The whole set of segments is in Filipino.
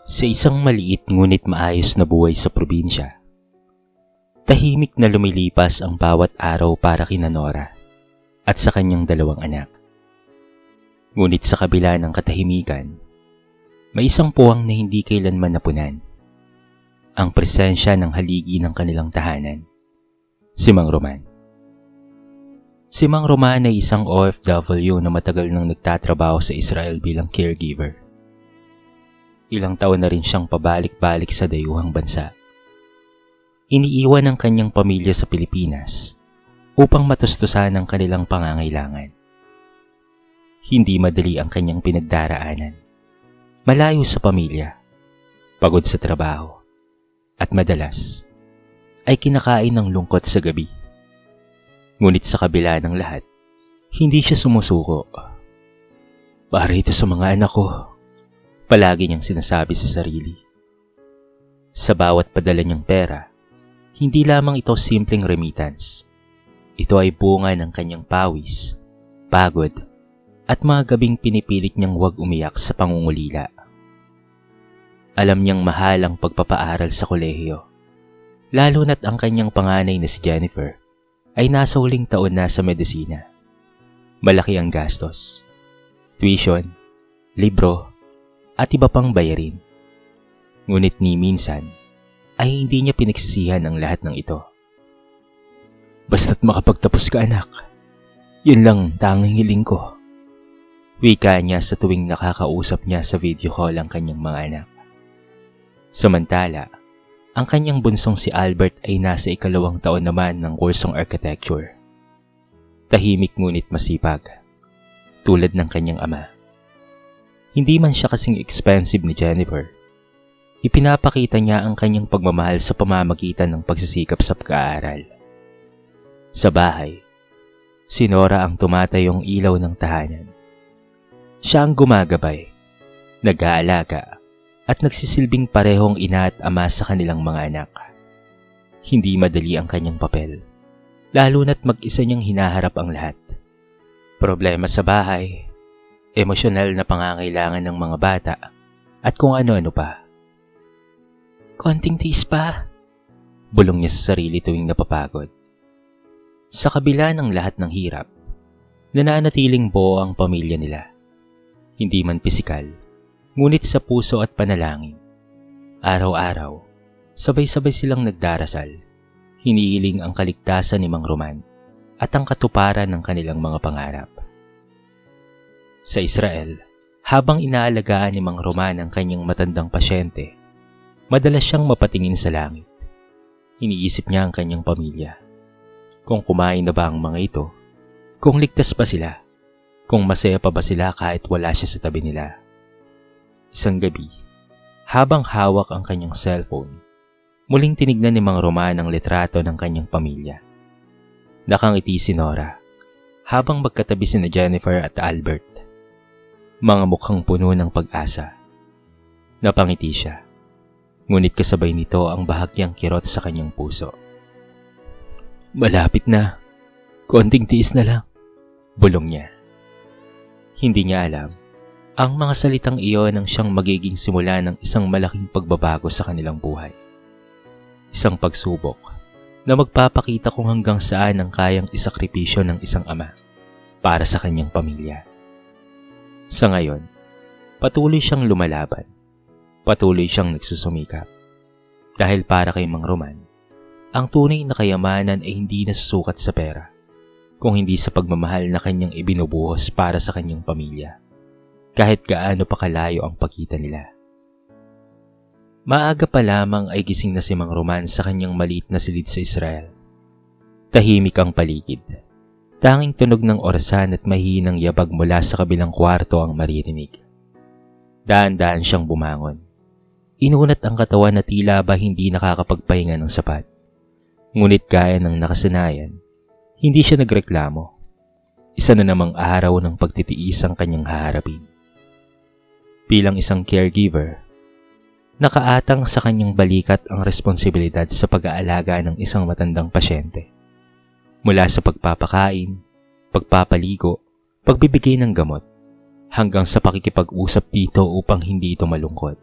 Sa isang maliit ngunit maayos na buhay sa probinsya, tahimik na lumilipas ang bawat araw para kina Nora at sa kanyang dalawang anak. Ngunit sa kabila ng katahimikan, may isang puwang na hindi kailanman napunan. Ang presensya ng haligi ng kanilang tahanan, si Mang Roman. Si Mang Roman ay isang OFW na matagal nang nagtatrabaho sa Israel bilang caregiver. Ilang taon na rin siyang pabalik-balik sa dayuhang bansa. Iniiwan ang kanyang pamilya sa Pilipinas upang matustusan ang kanilang pangangailangan. Hindi madali ang kanyang pinagdaraanan. Malayo sa pamilya, pagod sa trabaho, at madalas ay kinakain ng lungkot sa gabi. Ngunit sa kabila ng lahat, hindi siya sumusuko. Para ito sa mga anak ko, palagi niyang sinasabi sa sarili. Sa bawat padala niyang pera, hindi lamang ito simpleng remittance. Ito ay bunga ng kanyang pawis, pagod, at mga gabing pinipilit niyang huwag umiyak sa pangungulila. Alam niyang mahal ang pagpapaaral sa kolehiyo, lalo na't ang kanyang panganay na si Jennifer ay nasa huling taon na sa medisina. Malaki ang gastos, tuition, libro, at iba pang bayarin. Ngunit ni minsan ay hindi niya pinagsisihan ang lahat ng ito. Basta't makapagtapos ka, anak. Yun lang tanging hiling ko. Wika niya sa tuwing nakakausap niya sa video call ang kanyang mga anak. Samantala, ang kanyang bunsong si Albert ay nasa 2nd taon naman ng kursong architecture. Tahimik ngunit masipag, tulad ng kanyang ama. Hindi man siya kasing expensive ni Jennifer, ipinapakita niya ang kanyang pagmamahal sa pamamagitan ng pagsisikap sa pag-aaral. Sa bahay, si Nora ang tumatayong ilaw ng tahanan. Siya ang gumagabay, nag-aalaga, at nagsisilbing parehong ina at ama sa kanilang mga anak. Hindi madali ang kanyang papel, lalo na't mag-isa niyang hinaharap ang lahat. Problema sa bahay, emosyonal na pangangailangan ng mga bata, at kung ano-ano pa. Konting tiis pa, bulong niya sa sarili tuwing napapagod. Sa kabila ng lahat ng hirap, nananatiling buo ang pamilya nila. Hindi man pisikal, ngunit sa puso at panalangin. Araw-araw, sabay-sabay silang nagdarasal, hinihiling ang kaligtasan ni Mang Roman at ang katuparan ng kanilang mga pangarap. Sa Israel, habang inaalagaan ni Mang Roman ang kanyang matandang pasyente, madalas siyang mapatingin sa langit. Iniisip niya ang kanyang pamilya. Kung kumain na ba ang mga ito, kung ligtas pa sila, kung masaya pa ba sila kahit wala siya sa tabi nila. Isang gabi, habang hawak ang kanyang cellphone, muling tinignan ni Mang Roman ang litrato ng kanyang pamilya. Nakangiti si Nora, habang magkatabi sina Jennifer at Albert. Mga mukhang puno ng pag-asa. Napangiti siya, ngunit kasabay nito ang bahagyang kirot sa kanyang puso. Malapit na, konting tiis na lang, bulong niya. Hindi niya alam, ang mga salitang iyon ang siyang magiging simula ng isang malaking pagbabago sa kanilang buhay. Isang pagsubok na magpapakita kung hanggang saan ang kayang isakripisyo ng isang ama para sa kanyang pamilya. Sa ngayon, patuloy siyang lumalaban, patuloy siyang nagsusumikap. Dahil para kay Mang Roman, ang tunay na kayamanan ay hindi nasusukat sa pera, kung hindi sa pagmamahal na kanyang ibinubuhos para sa kanyang pamilya, kahit gaano pa kalayo ang pagitan nila. Maaga pa lamang ay gising na si Mang Roman sa kanyang maliit na silid sa Israel. Tahimik ang paligid. Tanging tunog ng orasan at mahihinang yabag mula sa kabilang kwarto ang maririnig. Daan-daan siyang bumangon. Inunat ang katawan na tila ba hindi nakakapagpahinga ng sapat. Ngunit gaya ng nakasanayan, hindi siya nagreklamo. Isa na namang araw ng pagtitiis ang kanyang haharapin. Bilang isang caregiver, nakaatang sa kanyang balikat ang responsibilidad sa pag-aalaga ng isang matandang pasyente. Mula sa pagpapakain, pagpapaligo, pagbibigay ng gamot, hanggang sa pakikipag-usap dito upang hindi ito malungkot.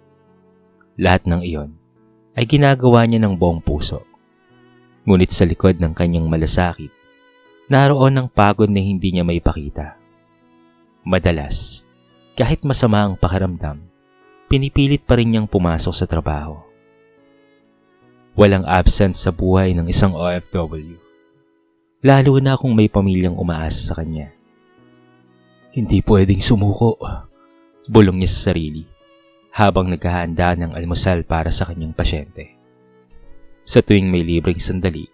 Lahat ng iyon ay ginagawa niya ng buong puso. Ngunit sa likod ng kanyang malasakit, naroon ang pagod na hindi niya maipakita. Madalas, kahit masama ang pakiramdam, pinipilit pa rin niyang pumasok sa trabaho. Walang absent sa buhay ng isang OFW, lalo na kung may pamilyang umaasa sa kanya. Hindi pwedeng sumuko, bulong niya sa sarili habang naghahanda ng almusal para sa kanyang pasyente. Sa tuwing may libreng sandali,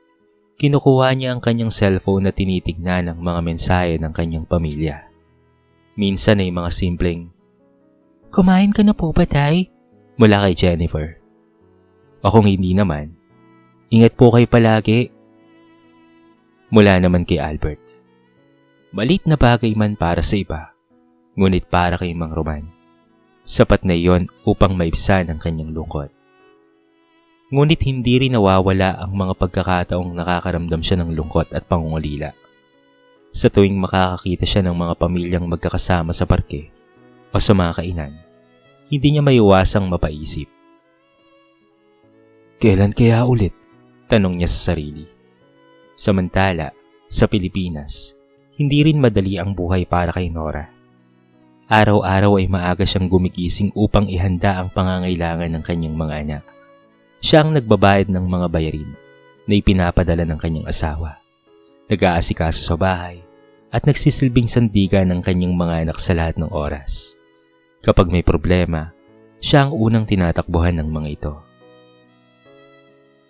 kinukuha niya ang kanyang cellphone na tinitignan ang mga mensahe ng kanyang pamilya. Minsan ay mga simpleng, "Kumain ka na po ba, Tay?" mula kay Jennifer. O kung hindi naman, "Ingat po kayo palagi." Mula naman kay Albert. Maliit na bagay man para sa iba, ngunit para kay Mang Roman, sapat na iyon upang maibsan ang kanyang lungkot. Ngunit hindi rin nawawala ang mga pagkakataong nakakaramdam siya ng lungkot at pangungulila. Sa tuwing makakakita siya ng mga pamilyang magkakasama sa parke o sa mga kainan, hindi niya maiwasang mapaisip. Kailan kaya ulit? Tanong niya sa sarili. Samantala, sa Pilipinas, hindi rin madali ang buhay para kay Nora. Araw-araw ay maaga siyang gumigising upang ihanda ang pangangailangan ng kanyang mga anak. Siya ang nagbabayad ng mga bayarin na ipinapadala ng kanyang asawa, nag-aasikaso sa bahay, at nagsisilbing sandigan ng kanyang mga anak sa lahat ng oras. Kapag may problema, siya ang unang tinatakbuhan ng mga ito.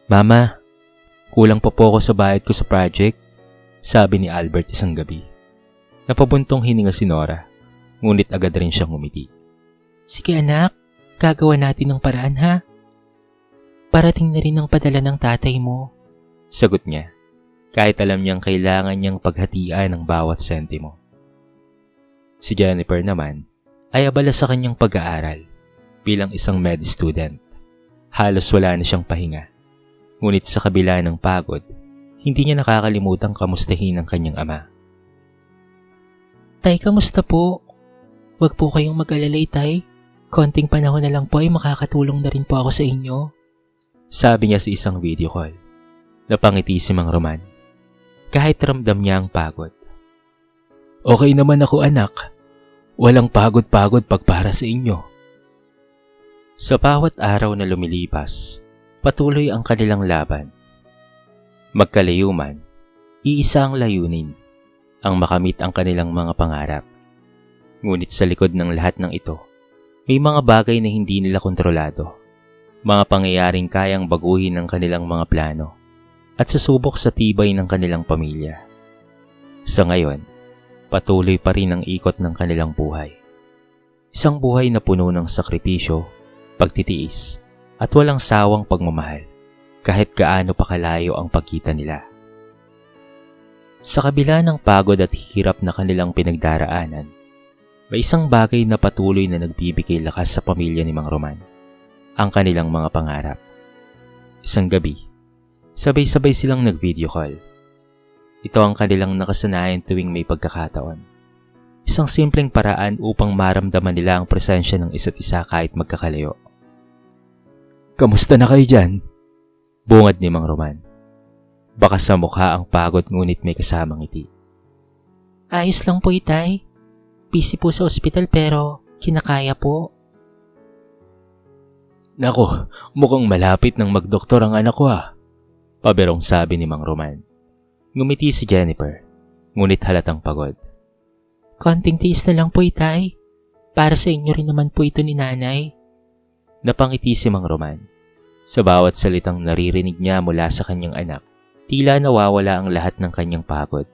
"Mama, kulang pa po ako sa bayad ko sa project," sabi ni Albert isang gabi. Napabuntong hininga si Nora, ngunit agad rin siyang umiti. "Sige anak, gagawa natin ng paraan ha. Parating na rin ang padala ng tatay mo," sagot niya, kahit alam niyang kailangan niyang paghatian ang bawat sentimo. Si Jennifer naman ay abala sa kanyang pag-aaral bilang isang med student. Halos wala na siyang pahinga. Ngunit sa kabila ng pagod, hindi niya nakakalimutang kamustahin ang kanyang ama. "Tay, kamusta po? Huwag po kayong mag-alalay, Tay. Konting panahon na lang po ay makakatulong na rin po ako sa inyo," sabi niya sa isang video call. Napangiti si Mang Roman, kahit ramdam niya ang pagod. "Okay naman ako anak. Walang pagod-pagod pagpara sa inyo." Sa bawat araw na lumilipas, patuloy ang kanilang laban. Magkalayo man, iisa ang layunin, ang makamit ang kanilang mga pangarap. Ngunit sa likod ng lahat ng ito, may mga bagay na hindi nila kontrolado. Mga pangyayaring kayang baguhin ang kanilang mga plano at susubok sa tibay ng kanilang pamilya. Sa ngayon, patuloy pa rin ang ikot ng kanilang buhay. Isang buhay na puno ng sakripisyo, pagtitiis, at walang sawang pagmamahal kahit gaano pa kalayo ang pagitan nila. Sa kabila ng pagod at hirap na kanilang pinagdaraanan, may isang bagay na patuloy na nagbibigay lakas sa pamilya ni Mang Roman, ang kanilang mga pangarap. Isang gabi, sabay-sabay silang nag-video call. Ito ang kanilang nakasanayan tuwing may pagkakataon. Isang simpleng paraan upang maramdaman nila ang presensya ng isa't isa kahit magkakalayo. "Kamusta na kayo dyan?" bungad ni Mang Roman. Baka sa mukha ang pagod ngunit may kasamang ngiti. "Ayos lang po, Itay. Busy po sa ospital pero kinakaya po." "Nako, mukhang malapit ng magdoktor ang anak ko paberong sabi ni Mang Roman. Ngumiti si Jennifer, ngunit halatang pagod. "Konting tiis na lang po, Itay. Para sa inyo rin naman po ito ni Nanay." Napangiti si Mang Roman. Sa bawat salitang naririnig niya mula sa kanyang anak, tila nawawala ang lahat ng kanyang pagod.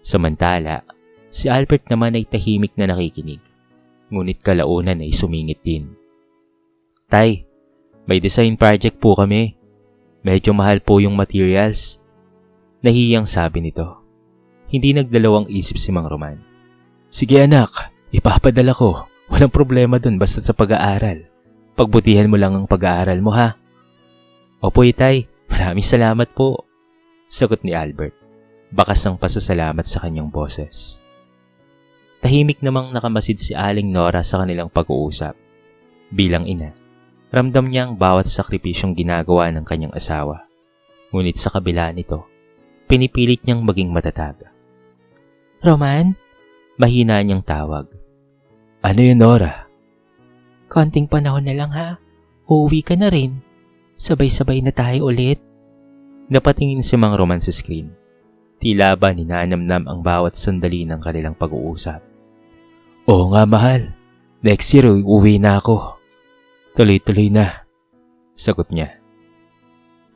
Samantala, si Albert naman ay tahimik na nakikinig, ngunit kalaunan ay sumingit din. "Tay, may design project po kami. Medyo mahal po yung materials." Nahiyang sabi nito. Hindi nagdalawang isip si Mang Roman. "Sige anak, ipapadala ko. Walang problema dun basta sa pag-aaral. Pagbutihan mo lang ang pag-aaral mo ha." "Opo, Itay. Maraming salamat po," sagot ni Albert. Bakas ang pasasalamat sa kanyang boses. Tahimik namang nakamasid si Aling Nora sa kanilang pag-uusap. Bilang ina, Ramdam niya ang bawat sakripisyong ginagawa ng kanyang asawa. Ngunit sa kabila nito, pinipilit niyang maging matatag. "Roman?" Mahina niyang tawag. "Ano yun, Nora?" "Konting panahon na lang ha. Uuwi ka na rin. Sabay-sabay na tayo ulit." Napatingin si Mang Roman sa screen. Tila ba ninanamnam ang bawat sandali ng kanilang pag-uusap. "Oo nga, mahal. Next year uuwi na ako. Tuloy-tuloy na," sagot niya.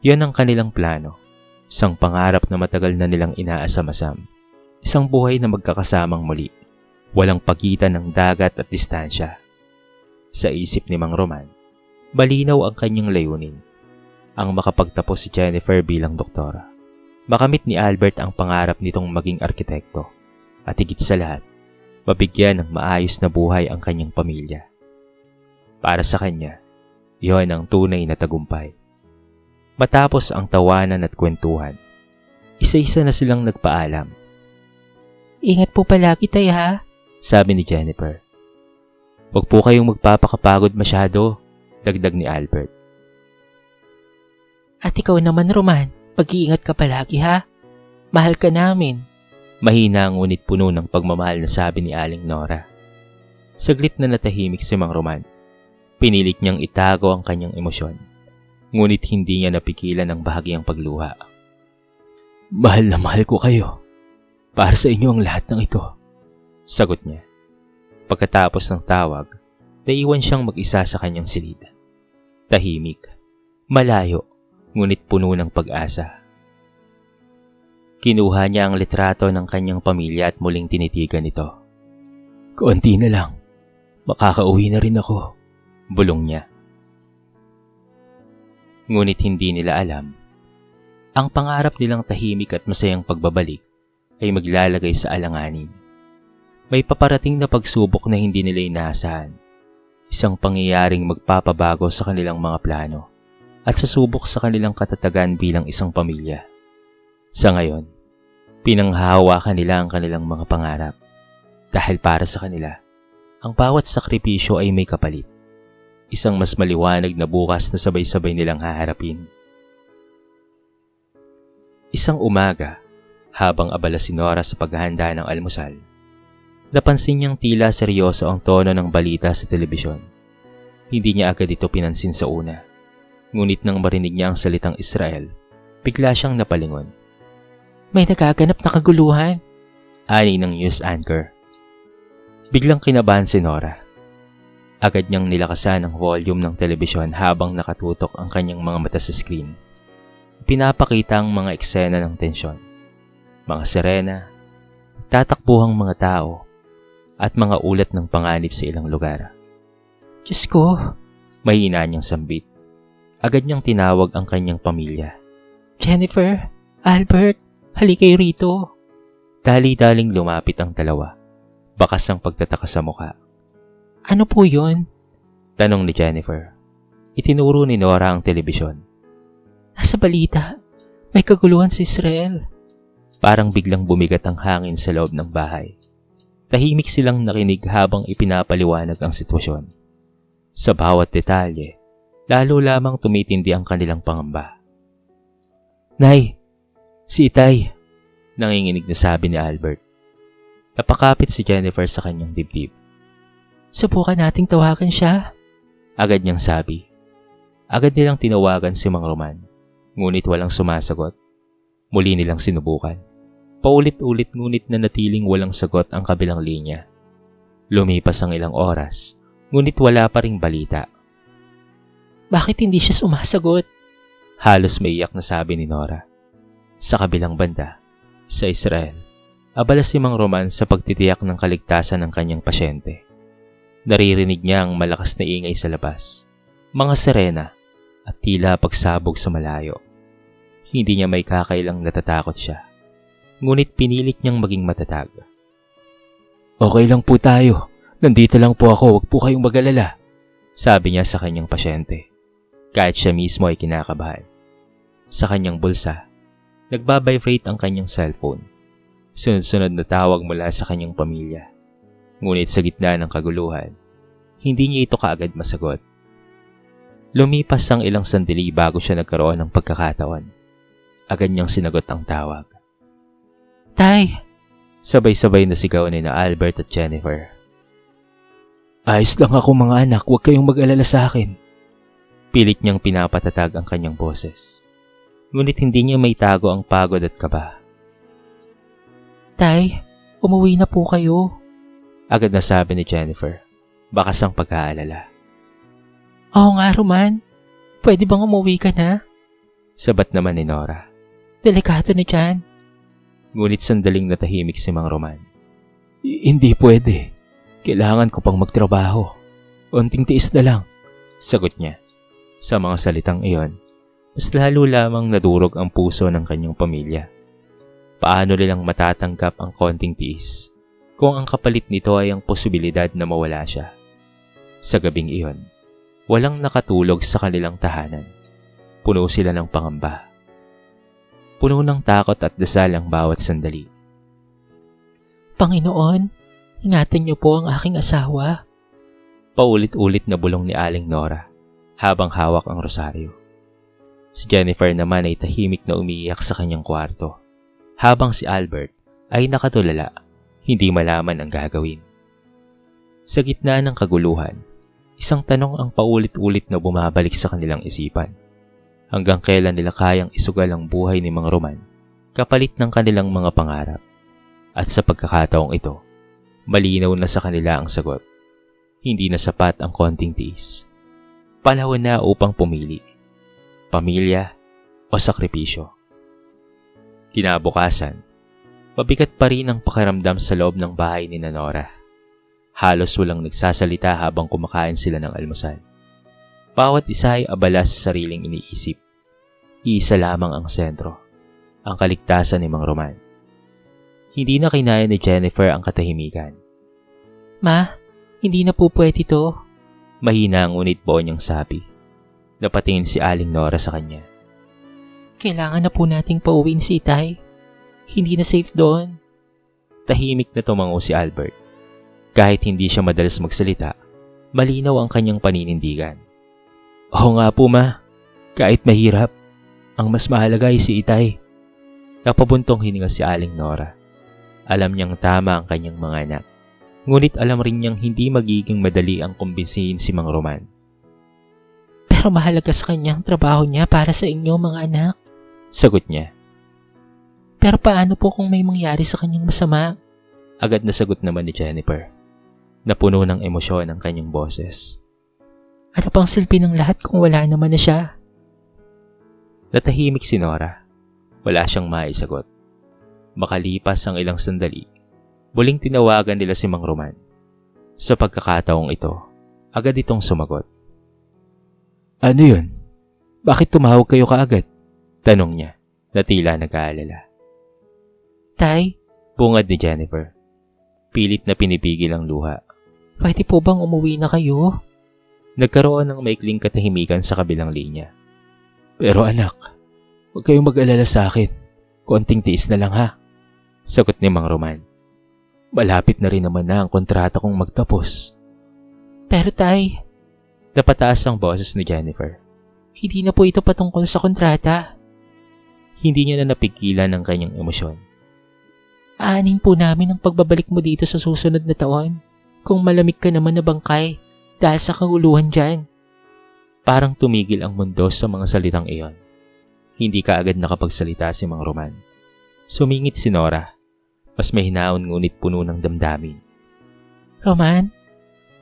Yan ang kanilang plano. Isang pangarap na matagal na nilang inaasam-asam. Isang buhay na magkakasamang muli. Walang pagitan ng dagat at distansya. Sa isip ni Mang Roman, malinaw ang kanyang layunin. Ang makapagtapos si Jennifer bilang doktora. Makamit ni Albert ang pangarap nitong maging arkitekto. At higit sa lahat, mabigyan ng maayos na buhay ang kanyang pamilya. Para sa kanya, iyon ang tunay na tagumpay. Matapos ang tawanan at kwentuhan, isa-isa na silang nagpaalam. "Ingat po palagi tayo ha," sabi ni Jennifer. "Huwag po kayong magpapakapagod masyado," dagdag ni Albert. "At ikaw naman, Roman, mag-iingat ka palagi ha. Mahal ka namin." Mahina ngunit puno ng pagmamahal na sabi ni Aling Nora. Saglit na natahimik si Mang Roman. Pinilit niyang itago ang kanyang emosyon. Ngunit hindi niya napigilan ang bahagyang pagluha. "Mahal na mahal ko kayo. Para sa inyo ang lahat ng ito," sagot niya. Pagkatapos ng tawag, naiwan siyang mag-isa sa kanyang silid. Tahimik, malayo, ngunit puno ng pag-asa. Kinuha niya ang litrato ng kanyang pamilya at muling tinitigan ito. "Konti na lang, makakauwi na rin ako," bulong niya. Ngunit hindi nila alam, ang pangarap nilang tahimik at masayang pagbabalik ay maglalagay sa alanganin. May paparating na pagsubok na hindi nila inaasahan. Isang pangyayaring magpapabago sa kanilang mga plano at sasubok sa kanilang katatagan bilang isang pamilya. Sa ngayon, pinanghahawakan nila ang kanilang mga pangarap. Dahil para sa kanila, ang bawat sakripisyo ay may kapalit. Isang mas maliwanag na bukas na sabay-sabay nilang haharapin. Isang umaga, habang abala si Nora sa paghahanda ng almusal, napansin niyang tila seryoso ang tono ng balita sa telebisyon. Hindi niya agad ito pinansin sa una. Ngunit nang marinig niya ang salitang Israel, bigla siyang napalingon. "May nagaganap na kaguluhan," ani ng news anchor. Biglang kinabahan si Nora. Agad niyang nilakasan ang volume ng telebisyon habang nakatutok ang kanyang mga mata sa screen. Pinapakita ang mga eksena ng tensyon. Mga sirena, tatakbuhang mga tao, at mga ulat ng panganib sa ilang lugar. "Diyos ko!" mahina niyang sambit. Agad niyang tinawag ang kanyang pamilya. "Jennifer, Albert, halika kayo rito." Dali-daling lumapit ang dalawa. Bakas ang pagtataka sa mukha. "Ano po yun?" tanong ni Jennifer. Itinuro ni Nora ang telebisyon. "Nasa balita, may kaguluhan sa Israel." Parang biglang bumigat ang hangin sa loob ng bahay. Tahimik silang nakinig habang ipinapaliwanag ang sitwasyon. Sa bawat detalye, lalo lamang tumitindi ang kanilang pangamba. "Nay, si Itay," nanginginig na sabi ni Albert. Napakapit si Jennifer sa kanyang dibdib. "Subukan nating tawagan siya," agad niyang sabi. Agad nilang tinawagan si Mang Roman, ngunit walang sumasagot. Muli nilang sinubukan. Paulit-ulit ngunit nanatiling walang sagot ang kabilang linya. Lumipas ang ilang oras, ngunit wala pa ring balita. "Bakit hindi siya sumasagot?" halos maiyak na sabi ni Nora. Sa kabilang banda, sa Israel, abala si Mang Roman sa pagtitiyak ng kaligtasan ng kanyang pasyente. Naririnig niya ang malakas na ingay sa labas, mga sirena at tila pagsabog sa malayo. Hindi niya may kakailang natatakot siya. Ngunit pinilit niyang maging matatag. "Okay lang po tayo. Nandito lang po ako. Huwag po kayong mag-alala," sabi niya sa kanyang pasyente. Kahit siya mismo ay kinakabahan. Sa kanyang bulsa, nagbabibrate ang kanyang cellphone. Sunod-sunod na tawag mula sa kanyang pamilya. Ngunit sa gitna ng kaguluhan, hindi niya ito kaagad masagot. Lumipas ang ilang sandali bago siya nagkaroon ng pagkakataon. Agad niyang sinagot ang tawag. Tay! Sabay-sabay na sigaw ni na Albert at Jennifer. Ayos lang ako mga anak, huwag kayong mag-alala sa akin. Pilit niyang pinapatatag ang kanyang boses. Ngunit hindi niya may tago ang pagod at kaba. Tay, umuwi na po kayo. Agad na sabi ni Jennifer, bakas ang pag-aalala. Oo nga, Roman. Pwede bang umuwi ka na? Sabat naman ni Nora. Delikado na dyan. Ngunit sandaling natahimik si Mang Roman. Hindi pwede. Kailangan ko pang magtrabaho. Unting tiis na lang, sagot niya. Sa mga salitang iyon, mas lalo lamang nadurog ang puso ng kanyang pamilya. Paano nilang matatanggap ang konting tiis kung ang kapalit nito ay ang posibilidad na mawala siya? Sa gabing iyon, walang nakatulog sa kanilang tahanan. Puno sila ng pangamba. Puno ng takot at dasal ang bawat sandali. Panginoon, ingatan niyo po ang aking asawa. Paulit-ulit na bulong ni Aling Nora habang hawak ang rosaryo. Si Jennifer naman ay tahimik na umiiyak sa kanyang kwarto, habang si Albert ay nakatulala, hindi malaman ang gagawin. Sa gitna ng kaguluhan, isang tanong ang paulit-ulit na bumabalik sa kanilang isipan. Hanggang kailan nila kayang isugal ang buhay ni Mang Roman kapalit ng kanilang mga pangarap? At sa pagkakataong ito, malinaw na sa kanila ang sagot. Hindi na sapat ang konting tiis. Panahon na upang pumili. Pamilya o sakripisyo. Kinabukasan, mabigat pa rin ang pakiramdam sa loob ng bahay ni Nora. Halos walang nagsasalita habang kumakain sila ng almusal. Bawat isa ay abala sa sariling iniisip. Iisa lamang ang sentro, ang kaligtasan ni Mang Roman. Hindi na kinaya ni Jennifer ang katahimikan. Ma, hindi na po pwede to. Mahina ang ngunit buo niyang sabi. Napatingin si Aling Nora sa kanya. Kailangan na po nating pauwiin si Itay. Hindi na safe doon. Tahimik na tumango si Albert. Kahit hindi siya madalas magsalita, malinaw ang kanyang paninindigan. Oo nga po ma, kahit mahirap, ang mas mahalaga ay si Itay. Napabuntong hininga si Aling Nora. Alam niyang tama ang kanyang mga anak. Ngunit alam rin niyang hindi magiging madali ang kumbinsihin si Mang Roman. Pero mahalaga sa kanya ang trabaho niya para sa inyo mga anak, sagot niya. Pero paano po kung may mangyari sa kanyang masama? Agad na sagot naman ni Jennifer. Napuno ng emosyon ang kanyang boses. Ano pang silbi ng lahat kung wala naman na siya? Natahimik si Nora. Wala siyang maisagot. Makalipas ang ilang sandali, muling tinawagan nila si Mang Roman. Sa pagkakataong ito, agad itong sumagot. Ano yun? Bakit tumawag kayo kaagad? Tanong niya, na tila nag-aalala. Tay, bungad ni Jennifer. Pilit na pinipigil ang luha. Pwede po bang umuwi na kayo? Nagkaroon ng maikling katahimikan sa kabilang linya. Pero anak, huwag kayong mag-alala sa akin. Konting tiis na lang ha. Sagot ni Mang Roman. Malapit na rin naman na ang kontrata kong magtapos. Pero tay, napataas ang boses ni Jennifer. Hindi na po ito patungkol sa kontrata. Hindi niya na napigilan ang kanyang emosyon. Aanin po namin ang pagbabalik mo dito sa susunod na taon kung malamig ka naman na bangkay dahil sa kaguluhan dyan. Parang tumigil ang mundo sa mga salitang iyon. Hindi kaagad nakapagsalita si Mang Roman. Sumingit si Nora. Mas mahinaon ngunit puno ng damdamin. Roman,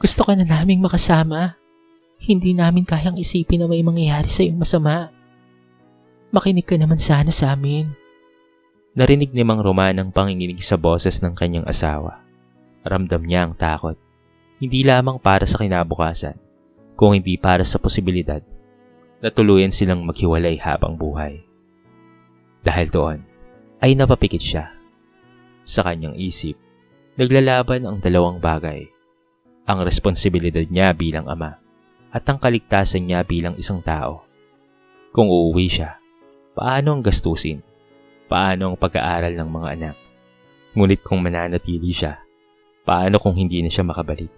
gusto ka na naming makasama. Hindi namin kayang isipin na may mangyayari sa iyong masama. Makinig ka naman sana sa amin. Narinig ni Mang Roman ang panginginig sa boses ng kanyang asawa. Ramdam niya ang takot. Hindi lamang para sa kinabukasan, kung hindi para sa posibilidad na tuluyan silang maghiwalay habang buhay. Dahil doon, ay napapikit siya. Sa kanyang isip, naglalaban ang dalawang bagay. Ang responsibilidad niya bilang ama at ang kaligtasan niya bilang isang tao. Kung uuwi siya, paano ang gastusin? Paano ang pag-aaral ng mga anak? Ngunit kung mananatili siya, paano kung hindi na siya makabalik?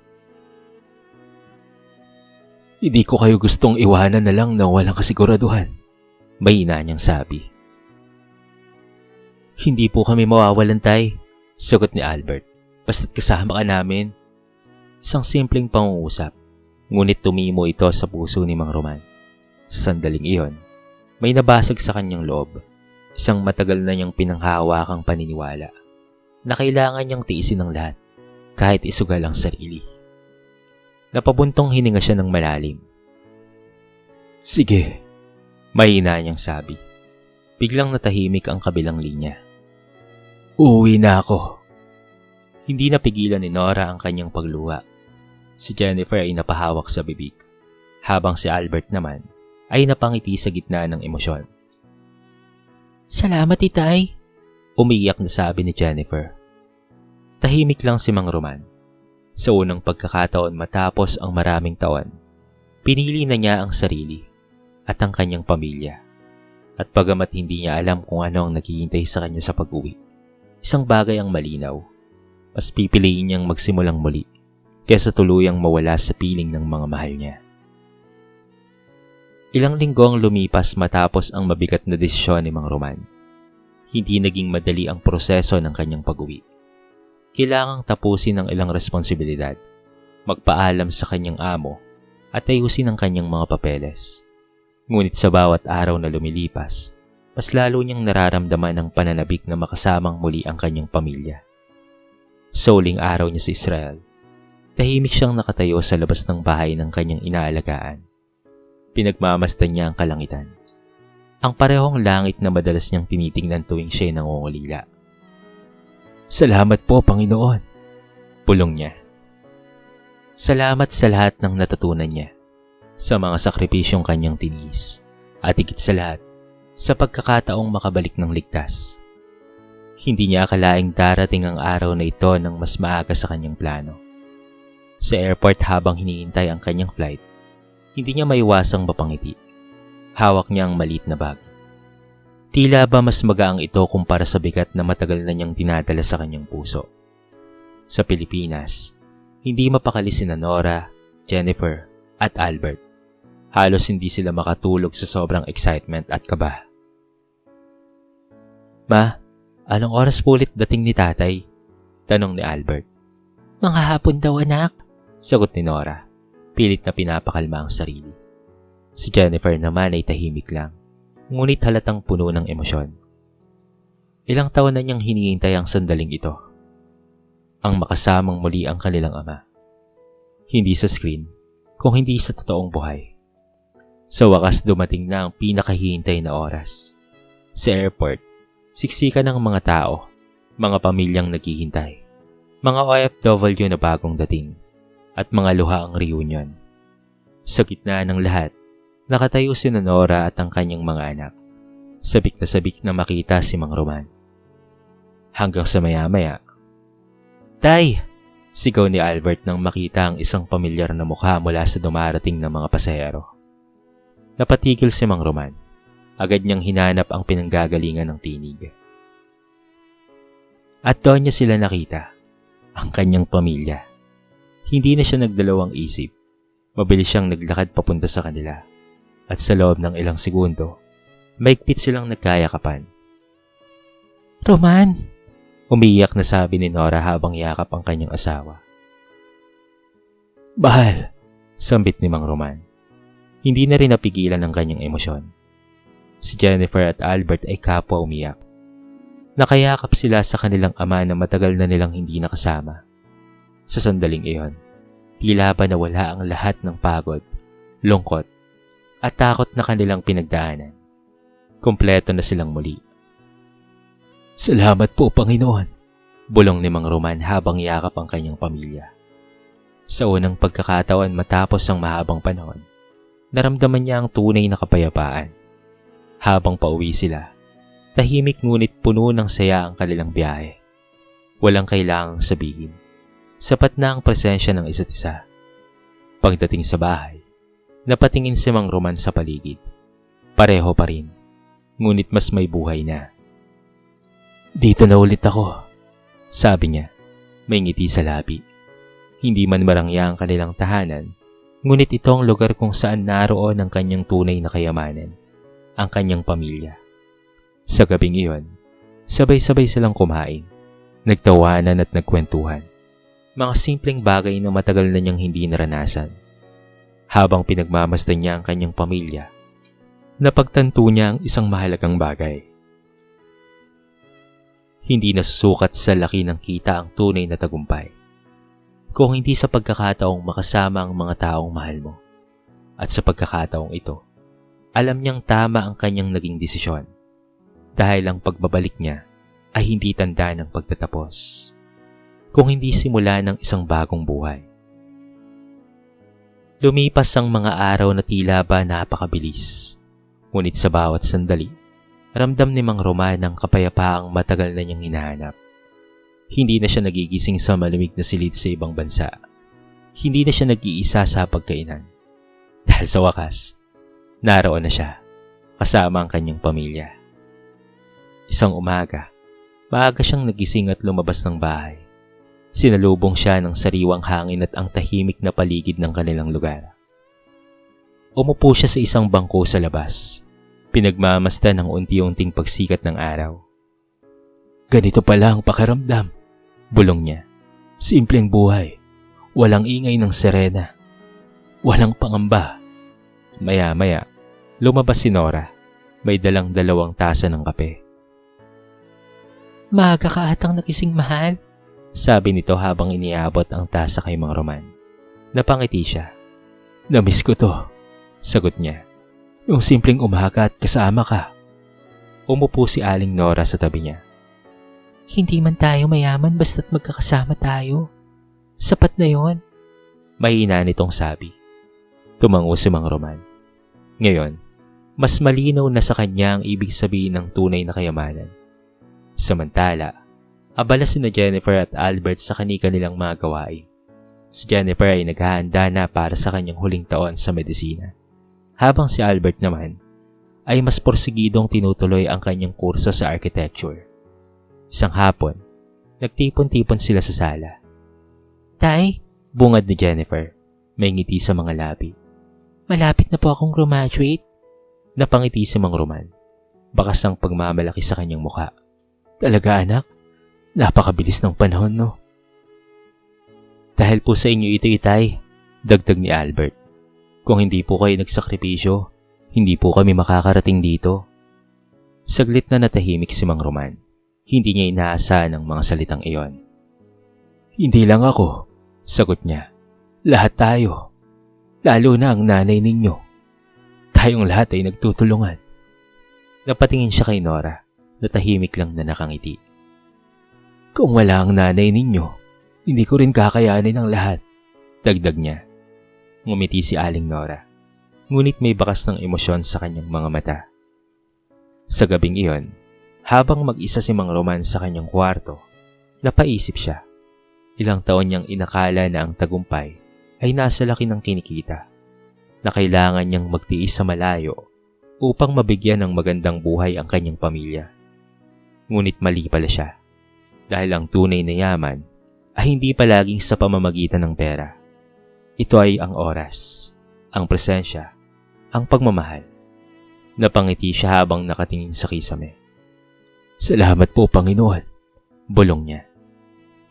Hindi ko kayo gustong iwanan na lang na walang kasiguraduhan. Mahina niyang sabi. Hindi po kami mawawalan, Tay, sagot ni Albert. Basta't kasama ka namin. Isang simpleng pangungusap, ngunit tumimo ito sa puso ni Mang Roman. Sa sandaling iyon, may nabasag sa kanyang loob, isang matagal na niyang pinanghahawakang paniniwala na kailangan niyang tiisin ang lahat, kahit isugal ang sarili. Napabuntong hininga siya ng malalim. Sige, mahina niyang sabi. Biglang natahimik ang kabilang linya. Uuwi na ako. Hindi napigilan ni Nora ang kanyang pagluha. Si Jennifer ay napahawak sa bibig, habang si Albert naman ay napangiti sa gitna ng emosyon. Salamat, Itay, umiiyak na sabi ni Jennifer. Tahimik lang si Mang Roman. Sa unang pagkakataon matapos ang maraming taon, pinili na niya ang sarili at ang kanyang pamilya. At bagamat hindi niya alam kung ano ang naghihintay sa kanya sa pag-uwi, isang bagay ang malinaw. Mas pipiliin niyang magsimulang muli kaysa tuluyang mawala sa piling ng mga mahal niya. Ilang linggo ang lumipas matapos ang mabigat na desisyon ni Mang Roman. Hindi naging madali ang proseso ng kanyang pag-uwi. Kailangang tapusin ang ilang responsibilidad, magpaalam sa kanyang amo at ayusin ang kanyang mga papeles. Ngunit sa bawat araw na lumilipas, mas lalo niyang nararamdaman ang pananabik na makasamang muli ang kanyang pamilya. Sa huling araw niya sa Israel, tahimik siyang nakatayo sa labas ng bahay ng kanyang inaalagaan. Pinagmamasdan niya ang kalangitan. Ang parehong langit na madalas niyang tinitingnan tuwing siya'y nangungulila. Salamat po, Panginoon, pulong niya. Salamat sa lahat ng natutunan niya, sa mga sakripisyong kanyang tiniis, at higit sa lahat, sa pagkakataong makabalik ng ligtas. Hindi niya akalaing darating ang araw na ito ng mas maaga sa kanyang plano. Sa airport habang hinihintay ang kanyang flight, hindi niya maiwasang mapangiti. Hawak niya ang maliit na bag. Tila ba mas magaang ito kumpara sa bigat na matagal na niyang dinadala sa kanyang puso. Sa Pilipinas, hindi mapakali sina Nora, Jennifer, at Albert. Halos hindi sila makatulog sa sobrang excitement at kaba. Ma, anong oras po ulit dating ni Tatay? Tanong ni Albert. Mga hapon daw, anak, sagot ni Nora. Pilit na pinapakalma ang sarili. Si Jennifer naman ay tahimik lang, ngunit halatang puno ng emosyon. Ilang taon na niyang hinihintay ang sandaling ito. Ang makasamang muli ang kanilang ama. Hindi sa screen, kung hindi sa totoong buhay. Sa wakas dumating na ang pinakahihintay na oras. Sa airport, siksikan ng mga tao, mga pamilyang naghihintay, mga OFW na bagong dating, at mga luha ang reunion. Sa gitna ng lahat, nakatayo si Nora at ang kanyang mga anak. Sabik na makita si Mang Roman. Hanggang sa maya-maya, Tay! Sigaw ni Albert nang makita ang isang pamilyar na mukha mula sa dumarating na mga pasahero. Napatigil si Mang Roman. Agad niyang hinanap ang pinanggagalingan ng tinig. At doon niya sila nakita, ang kanyang pamilya. Hindi na siya nagdalawang isip. Mabilis siyang naglakad papunta sa kanila. At sa loob ng ilang segundo, maigpit silang nagkayakapan. Roman! Umiiyak na sabi ni Nora habang yakap ang kanyang asawa. Bahal! Sambit ni Mang Roman. Hindi na rin napigilan ang kanyang emosyon. Si Jennifer at Albert ay kapwa umiyak. Nakayakap sila sa kanilang ama na matagal na nilang hindi nakasama. Sa sandaling iyon, tila ba nawala ang lahat ng pagod, lungkot, at takot na kanilang pinagdaanan. Kumpleto na silang muli. Salamat po, Panginoon, bulong ni Mang Roman habang yakap ang kanyang pamilya. Sa unang pagkakataon matapos ang mahabang panahon, naramdaman niya ang tunay na kapayapaan. Habang pauwi sila, tahimik ngunit puno ng saya ang kanilang biyahe. Walang kailangang sabihin. Sapat na ang presensya ng isa't isa. Pagdating sa bahay, napatingin si Mang Roman sa paligid. Pareho pa rin, ngunit mas may buhay na. Dito na ulit ako, sabi niya, may ngiti sa labi. Hindi man marangya ang kanilang tahanan, Ngunit ito ang lugar kung saan naroon ang kanyang tunay na kayamanan, ang kanyang pamilya. Sa gabing iyon, sabay-sabay silang kumain, nagtawanan at nagkwentuhan. Mga simpleng bagay na matagal na niyang hindi naranasan. Habang pinagmamasdan niya ang kanyang pamilya, napagtanto niya ang isang mahalagang bagay. Hindi nasusukat sa laki ng kita ang tunay na tagumpay, kung hindi sa pagkakataong makasama ang mga taong mahal mo. At sa pagkakataong ito, alam niyang tama ang kanyang naging desisyon, dahil ang pagbabalik niya ay hindi tanda ng pagtatapos, kung hindi simula ng isang bagong buhay. Lumipas ang mga araw na tila ba napakabilis, ngunit sa bawat sandali, ramdam ni Mang Roman ang kapayapaang matagal na niyang hinahanap. Hindi na siya nagigising sa malamig na silid sa ibang bansa. Hindi na siya nag-iisa sa pagkainan. Dahil sa wakas, naroon na siya, kasama ang kanyang pamilya. Isang umaga, maaga siyang nagising at lumabas ng bahay. Sinalubong siya ng sariwang hangin at ang tahimik na paligid ng kanilang lugar. Umupo siya sa isang bangko sa labas, pinagmamasdan ang unti-unting pagsikat ng araw. Ganito pala ang pakiramdam, bulong niya. Simpleng buhay, walang ingay ng sirena, walang pangamba. Maya-maya, lumabas si Nora, may dalang 2 tasa ng kape. Maaga ka atang nagising, mahal, sabi nito habang iniabot ang tasa kay Mang Roman. Napangiti siya. Namiss ko to, sagot niya. Yung simpleng umaga at kasama ka. Umupo si Aling Nora sa tabi niya. Hindi man tayo mayaman basta't magkakasama tayo. Sapat na yon, mahina nitong sabi. Tumango si Mang Roman. Ngayon, mas malinaw na sa kanya ang ibig sabihin ng tunay na kayamanan. Samantala, abala sina Jennifer at Albert sa kani-kanilang mga gawain. Si Jennifer ay naghahanda na para sa kanyang huling taon sa medisina, habang si Albert naman ay mas porsigidong tinutuloy ang kanyang kurso sa architecture. Isang hapon, nagtipon-tipon sila sa sala. Tay, bungad ni Jennifer, may ngiti sa mga labi. Malapit na po akong graduate. Napangiti si Mang Roman, bakas ang pagmamalaki sa kanyang mukha. Talaga anak? Napakabilis ng panahon, no? Dahil po sa inyo ito, itay, dagdag ni Albert. Kung hindi po kayo nagsakripisyo, hindi po kami makakarating dito. Saglit na natahimik si Mang Roman. Hindi niya inaasahan ang mga salitang iyon. Hindi lang ako, sagot niya. Lahat tayo. Lalo na ang nanay ninyo. Tayong lahat ay nagtutulungan. Napatingin siya kay Nora, na tahimik lang na nakangiti. Kung wala ang nanay ninyo, hindi ko rin kakayanin ang lahat, dagdag niya. Ngumiti si Aling Nora, ngunit may bakas ng emosyon sa kanyang mga mata. Sa gabing iyon, habang mag-isa si Mang Roman sa kanyang kwarto, napaisip siya. Ilang taon niyang inakala na ang tagumpay ay nasa laki ng kinikita, na kailangan niyang magtiis sa malayo upang mabigyan ng magandang buhay ang kanyang pamilya. Ngunit mali pala siya. Dahil ang tunay na yaman ay hindi palaging sa pamamagitan ng pera. Ito ay ang oras, ang presensya, ang pagmamahal. Napangiti siya habang nakatingin sa kisame. Salamat po, Panginoon, bulong niya.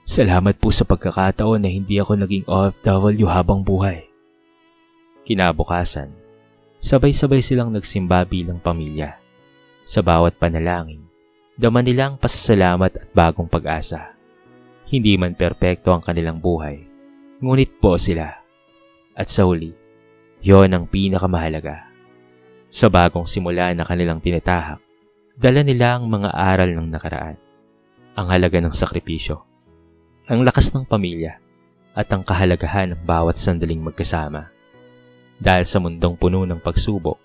Salamat po sa pagkakataon na hindi ako naging OFW habang buhay. Kinabukasan, sabay-sabay silang nagsimba bilang pamilya. Sa bawat panalangin, dama nilang pasasalamat at bagong pag-asa. Hindi man perpekto ang kanilang buhay, ngunit po sila. At sa huli, yon ang pinakamahalaga. Sa bagong simula na kanilang tinatahak, dala nila ang mga aral ng nakaraan. Ang halaga ng sakripisyo, ang lakas ng pamilya, at ang kahalagahan ng bawat sandaling magkasama. Dahil sa mundong puno ng pagsubok,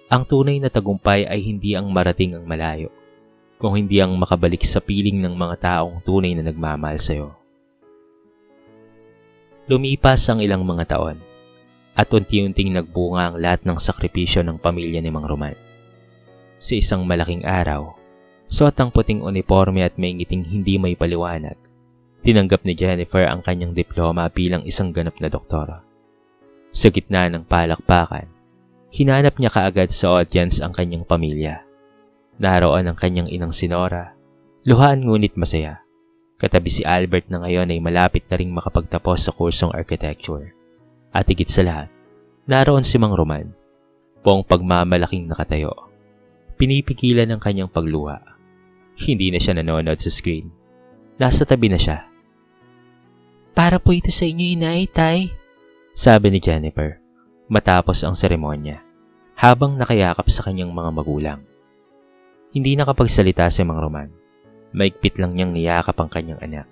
ang tunay na tagumpay ay hindi ang marating ang malayo, kung hindi ang makabalik sa piling ng mga taong tunay na nagmamahal sa iyo. Lumipas ang ilang mga taon, at unti-unting nagbunga ang lahat ng sakripisyo ng pamilya ni Mang Roman. Sa isang malaking araw, suot ang puting uniforme at may ngiting hindi may paliwanag, tinanggap ni Jennifer ang kanyang diploma bilang isang ganap na doktora. Sa gitna ng palakpakan, hinanap niya kaagad sa audience ang kanyang pamilya. Naroon ang kanyang inang si Nora, luhaan ngunit masaya. Katabi si Albert na ngayon ay malapit na ring makapagtapos sa kursong architecture. At higit sa lahat, naroon si Mang Roman, buong pagmamalaking nakatayo. Pinipigilan ang kanyang pagluha. Hindi na siya nanonood sa screen. Nasa tabi na siya. "Para po ito sa inyo, Inay, Tay," sabi ni Jennifer, matapos ang seremonya, habang nakayakap sa kanyang mga magulang. Hindi nakapagsalita si Mang Roman. Maigpit lang niyang niyakap ang kanyang anak.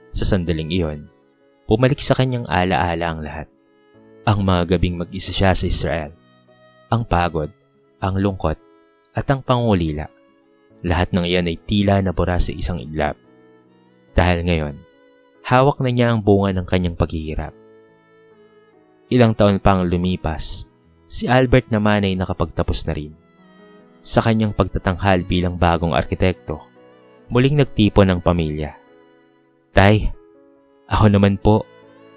Sa sandaling iyon, pumalik sa kanyang alaala ang lahat. Ang mga gabing mag-isa siya sa Israel. Ang pagod, ang lungkot, at ang pangulila. Lahat ng iyan ay tila nabura sa isang iglap. Dahil ngayon, hawak na niya ang bunga ng kanyang paghihirap. Ilang taon pang lumipas, si Albert naman ay nakapagtapos na rin. Sa kanyang pagtatanghal bilang bagong arkitekto, muling nagtipon ang pamilya. "Tay, ako naman po,"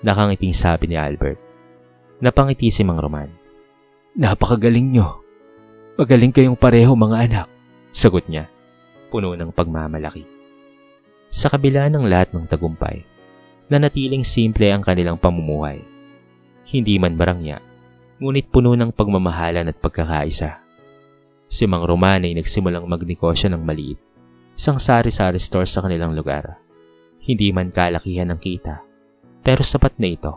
nakangiting sabi ni Albert. Napangiti si Mang Roman. "Napakagaling nyo. Magaling kayong pareho mga anak," sagot niya, puno ng pagmamalaki. Sa kabila ng lahat ng tagumpay, nanatiling simple ang kanilang pamumuhay. Hindi man barangya, ngunit puno ng pagmamahalan at pagkakaisa. Si Mang Roman ay nagsimulang magnegosyo ng maliit, isang sari-sari store sa kanilang lugar. Hindi man kalakihan ng kita, pero sapat na ito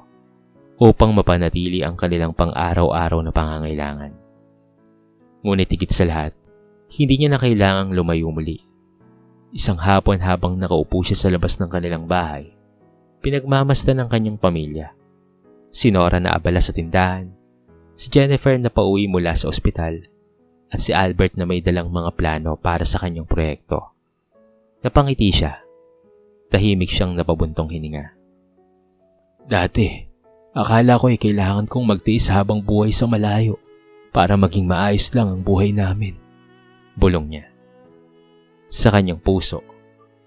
upang mapanatili ang kanilang pang-araw-araw na pangangailangan. Ngunit higit sa lahat, hindi niya na kailangang lumayo muli. Isang hapon habang nakaupo siya sa labas ng kanilang bahay, pinagmamasdan ng kanyang pamilya. Si Nora na abala sa tindahan, si Jennifer na pauwi mula sa ospital, at si Albert na may dalang mga plano para sa kanyang proyekto. Napangiti siya. Tahimik siyang napabuntong hininga. "Dati, akala ko ay kailangan kong magtiis habang buhay sa malayo para maging maayos lang ang buhay namin," bulong niya. Sa kanyang puso,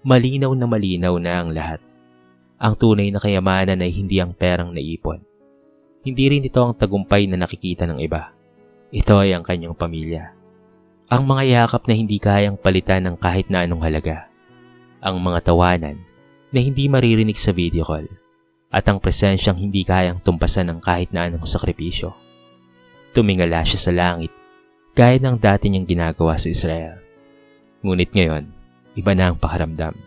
malinaw na ang lahat. Ang tunay na kayamanan ay hindi ang perang naipon. Hindi rin ito ang tagumpay na nakikita ng iba. Ito ay ang kanyang pamilya. Ang mga yakap na hindi kayang palitan ng kahit na anong halaga. Ang mga tawanan na hindi maririnig sa video call. At ang presensyang hindi kayang tumpasan ng kahit na anong sakripisyo. Tumingala siya sa langit, gaya ng dati niyang ginagawa sa Israel. Ngunit ngayon, iba na ang pakiramdam.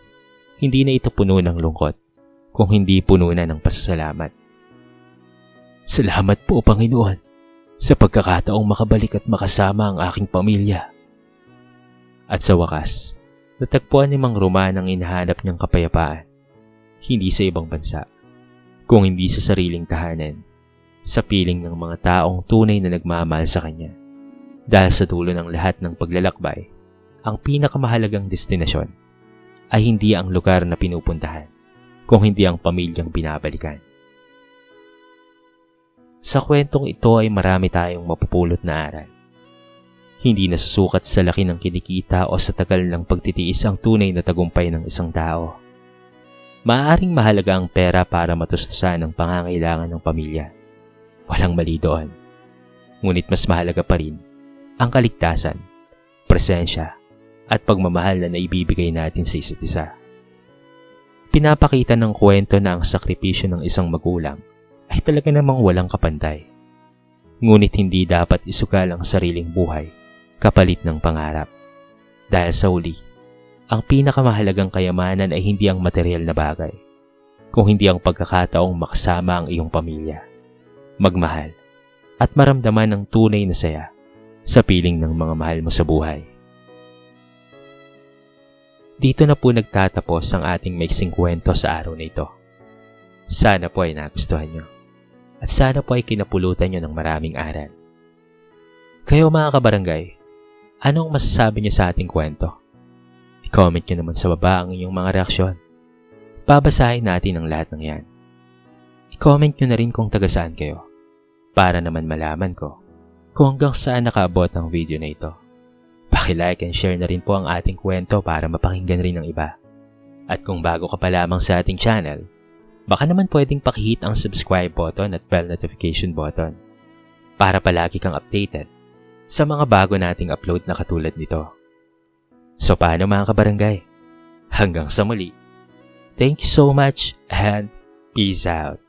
Hindi na ito puno ng lungkot, kung hindi puno na ng pasasalamat. "Salamat po, Panginoon, sa pagkakataong makabalik at makasama ang aking pamilya." At sa wakas, natagpuan ni Mang Roman ang hinahanap niyang kapayapaan. Hindi sa ibang bansa, kung hindi sa sariling tahanan, sa piling ng mga taong tunay na nagmamahal sa kanya. Dahil sa dulo ng lahat ng paglalakbay, ang pinakamahalagang destinasyon ay hindi ang lugar na pinupuntahan, kung hindi ang pamilyang binabalikan. Sa kwentong ito ay marami tayong mapupulot na aral. Hindi nasusukat sa laki ng kinikita o sa tagal ng pagtitiis ang tunay na tagumpay ng isang tao. Maaaring mahalaga ang pera para matustusan ang pangangailangan ng pamilya. Walang mali doon. Ngunit mas mahalaga pa rin ang kaligtasan, presensya, at pagmamahal na naibibigay natin sa isa't isa. Pinapakita ng kwento na ang sakripisyo ng isang magulang ay talaga namang walang kapantay. Ngunit hindi dapat isugal ang sariling buhay kapalit ng pangarap. Dahil sa huli, ang pinakamahalagang kayamanan ay hindi ang material na bagay, kung hindi ang pagkakataong makasama ang iyong pamilya, magmahal, at maramdaman ang tunay na saya sa piling ng mga mahal mo sa buhay. Dito na po nagtatapos ang ating maiksing kwento sa araw na ito. Sana po ay nagustuhan nyo. At sana po ay kinapulutan nyo ng maraming aral. Kayo mga kabarangay, anong masasabi nyo sa ating kwento? I-comment nyo naman sa baba ang inyong mga reaksyon. Babasahin natin ang lahat ng yan. I-comment nyo na rin kung taga saan kayo, para naman malaman ko kung hanggang saan nakaabot ang video na ito. Paki-like and share na rin po ang ating kwento para mapakinggan rin ng iba. At kung bago ka pa lamang sa ating channel, Baka naman pwedeng pakihit ang subscribe button at bell notification button para palagi kang updated sa mga bago nating upload na katulad nito. So paano mga kabarangay? Hanggang sa muli. Thank you so much and peace out.